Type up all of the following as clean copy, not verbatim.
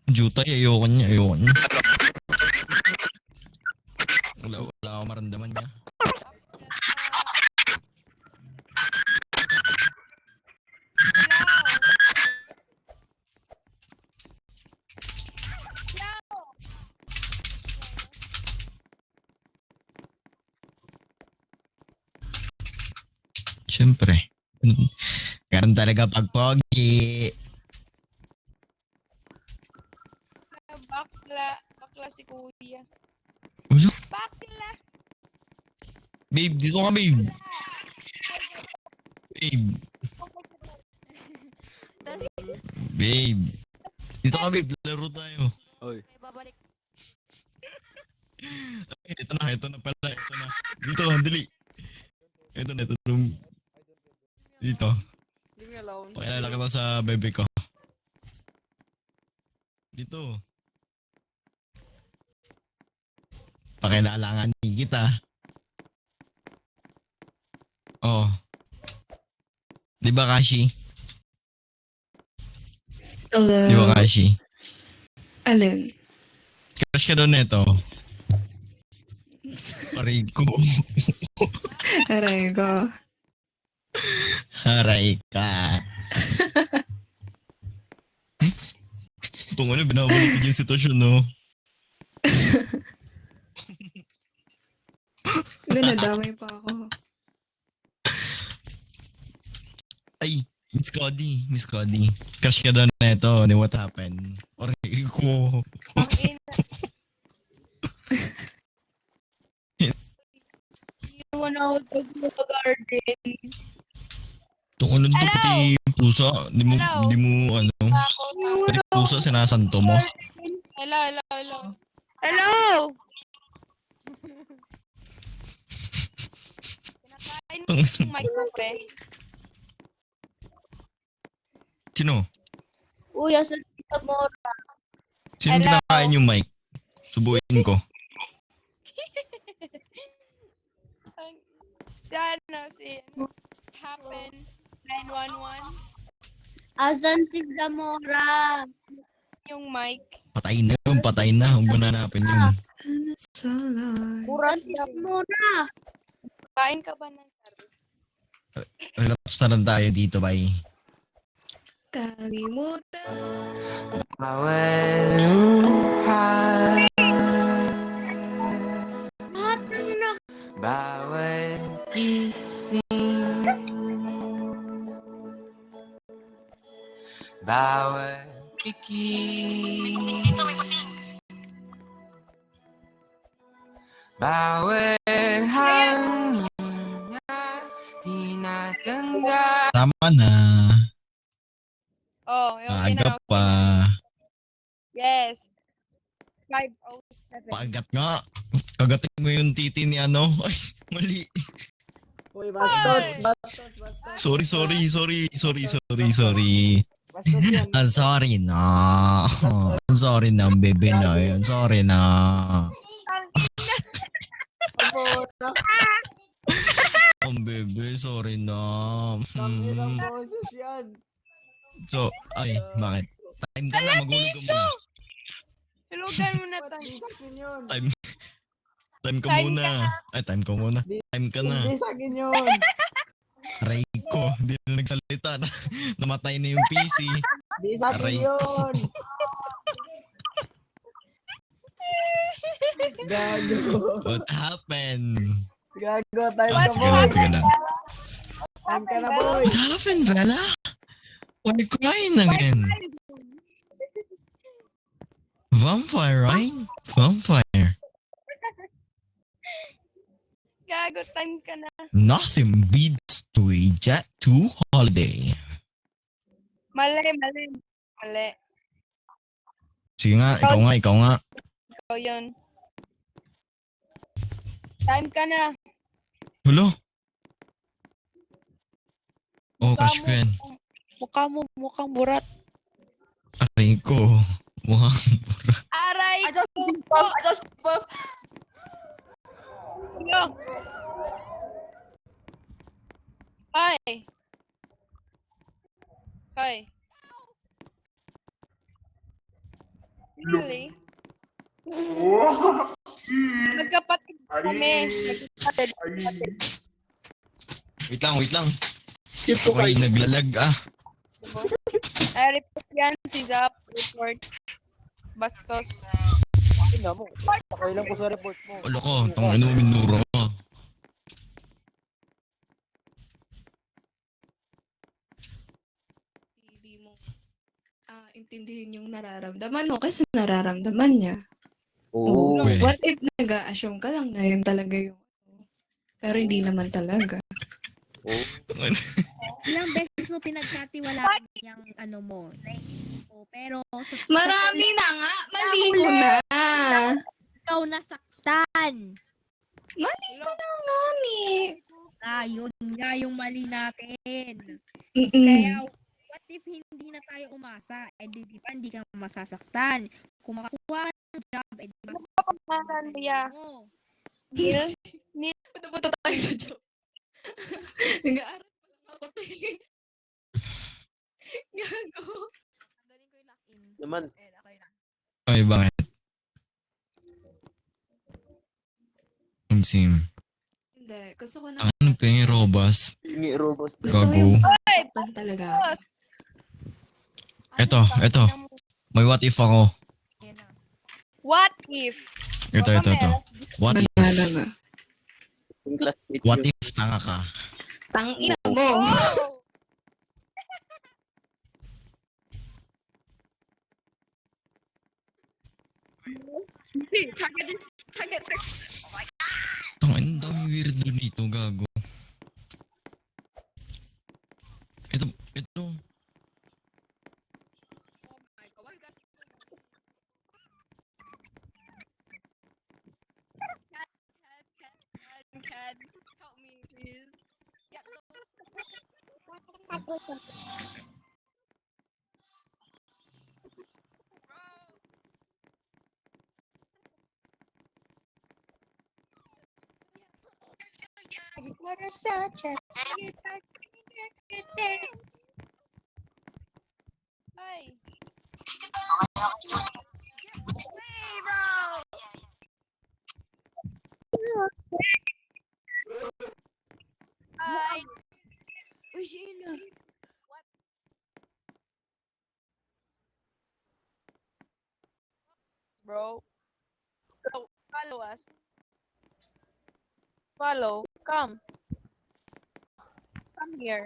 Jutay, ayoko niya. Wala akong maramdaman niya. Siyempre. Ganun talaga pag pogi. Bakla si kuya. Ulo, Bakla! babe, dito ka, babe. Babe. Babe. Dito ka, babe. Laro tayo. Oy. Babalik. Ay, ito na pala. Ito na. Dito, dali. Ito na. Dito. Leave me alone. Pakilala ka sa bebe ko. Dito. Pakilala nga ni kita. Oh. Di ba, Kashi? Hello. Di ba, Kashi? Alin? Crush ka doon neto. Aray ko. Aray ko. Aray ka. Itong ano, binabalik yung sitwasyon, no? Nadamay pa ako. Ay, Miss Cody. Crush ka doon neto. What happened? Aray ko. Ang ina. Hindi mo na ako mag-garden. Itong ano dito, pati yung pusa. Di mo, ano, pati pusa sinasanto mo. Hello. Hello! Kinakain mo yung mic mo, pre. Sino? Uy, asa dito mo. Sino Hello? kinakain yung mic? Subuin ko. Si Happen 911. Asan si Zamora? Yung mic. Patay na. Huwag mo na hanapin yun. Kuran si Zamora. Kain ka ba ng sari? Relax na lang tayo dito, bye. Kalimutan mo. Bawal luha. Bawal gising. Bawal pikir. Bawal hangin na tinatanggap. Tama na. Oh, yung Maaga tinawag pa. Yes. 5:07. Pagat nga. Kagatin mo yung titi ni ano. Ay, mali. Uy, bastos. Sorry. Bastos yan. Sorry na. Sorry na, baby na yun. Sorry na. Bebe, sorry na. Ang boses yan. So, ay, bakit? Time ka na, magulog ka muna. Hulugan mo na tayo. Hindi sa akin yun. Time ka Time muna. Ay, time ka muna. Time ka na. Hindi sa akin yun. Aray ko, hindi na nagsalita. Namatay na yung PC. Hindi sa akin Aray yun. Gago. What happened? Gago. Time Ah, ka, sige boy. lang. Time ka na, boy. What happened, Bella? Why are you crying again? Vampire, right? Vampire. Gago, time ka na. Nothing beats to a jet to holiday. Mali. Sige nga, ikaw nga. Ikaw yun. Time ka na. Hulo. Oh, crush ko yan. Mukhang burat. Aray ko. Mukhang burak. Aray! I just buff. Ano? Hi. Really? Magkapatid kami. Magkapatid. Wait lang. Ako ay naglalag Ay, report yan si Zap. Report. Bastos. Tingnan mo. Okay lang po sa report mo. Wala ko, tangin mo, minura ka. Hindi mo intindihin yung nararamdaman mo kasi nararamdaman niya. Oo. Weh. What if nag-a-assume ka lang na yun talaga yung pero hindi naman talaga. Ilang beses mo pinagkatiwalaan yung ano mo. Pero Marami na nga! Mali ko na! ikaw nasaktan. Mali ko na nga ni! Yun nga yung mali natin. Mm-mm. Kaya, what if hindi na tayo umasa? Di ba, hindi ka masasaktan. Kung makakuha ka ng job, di Pagkakan niya. mo. Punta tayo sa job. Nag-aaral pa lang ako. Gago. Galing ko yung lock-in. Naman. Okay lang. Ay, bakit? Sim. Hindi. Gusto ko na. Ano pa yung robust? Hingi robust. Gusto ko Gago. yung sasaktan talaga. Eto. May what if ako. Yan na. What if? Ito. What if? Banana na. Yung classmate What yun. if tanga ka? Tangina mo! Oh! Tangin, dami weird dito, gago. Ito. Help me, please. Ay. Ay. Uy, sino? Bro. Follow us. Follow. Come. Come here.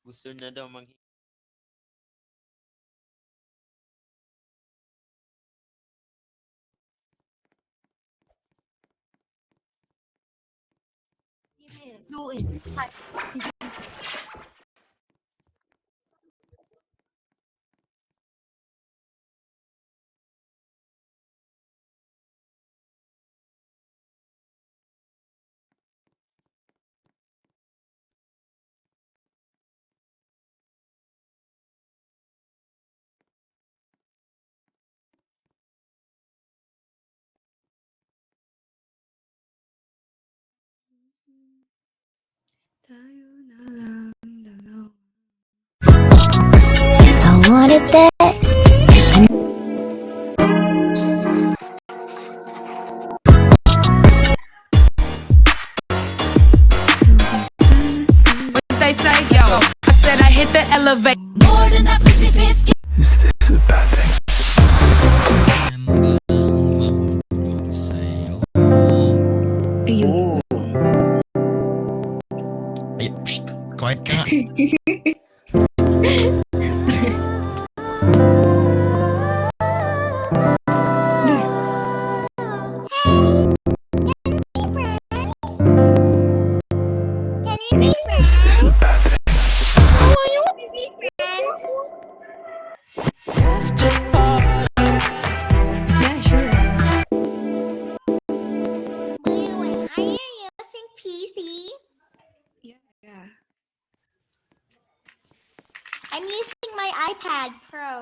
Gusto na daw Tayo na lang dalawa. I want it that. What they say, yo? I said I hit the elevator. More than a pretty biscuit. Ayun. Ay, psst, quiet ka. iPad Pro.